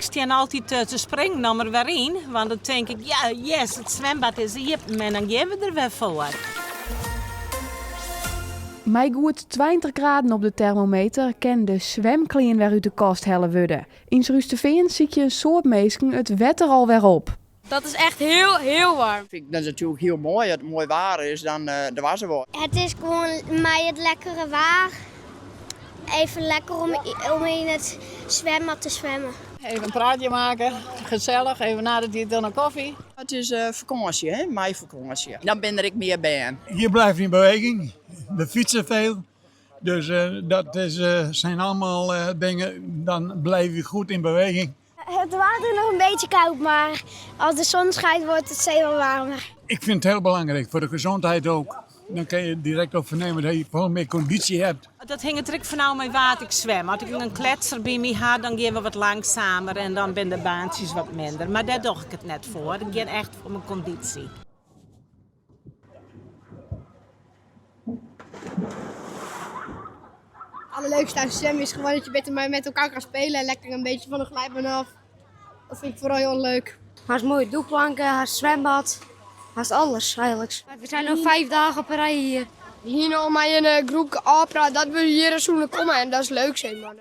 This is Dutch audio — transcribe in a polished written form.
Ik sta altijd te springen naar maar weer in, want dan denk ik, ja, yes, het zwembad is hier en dan gaan we er weer voor. Met goed 20 graden op de thermometer kan de zwemklien weer uit de kast hellen worden. In Rusteveen zie je een soort mensen het wetter alweer op. Dat is echt heel, heel warm. Dat is natuurlijk heel mooi. Als het mooi waar is, dan was er wel. Het is gewoon mij het lekkere waar. Even lekker om in het zwembad te zwemmen. Even een praatje maken, gezellig, even na de dan een koffie. Het is vakantie, hè? Meivakantie. Dan ben ik meer bij. Je blijft in beweging. We fietsen veel. Dus dat zijn allemaal dingen, dan blijf je goed in beweging. Het water is nog een beetje koud, maar als de zon schijnt wordt het veel warmer. Ik vind het heel belangrijk, voor de gezondheid ook. Dan kan je direct op vernemen dat je veel meer conditie hebt. Dat hing het er van nou mee waar ik zwem. Als ik een kletser bij me had, dan gaan we wat langzamer en dan ben de baantjes wat minder. Maar daar doe ik het net voor. Ik ga echt voor mijn conditie. Het allerleukste aan zwemmen is gewoon dat je met elkaar kan spelen en lekker een beetje van de glijbaan af. Dat vind ik vooral heel leuk. Haast mooie doelplanken, haast zwembad, haast alles eigenlijk. We zijn nog 5 dagen per rij hier. Hier nog maar in een groep afpraten dat we hier zo komen en dat is leuk, zeg maar.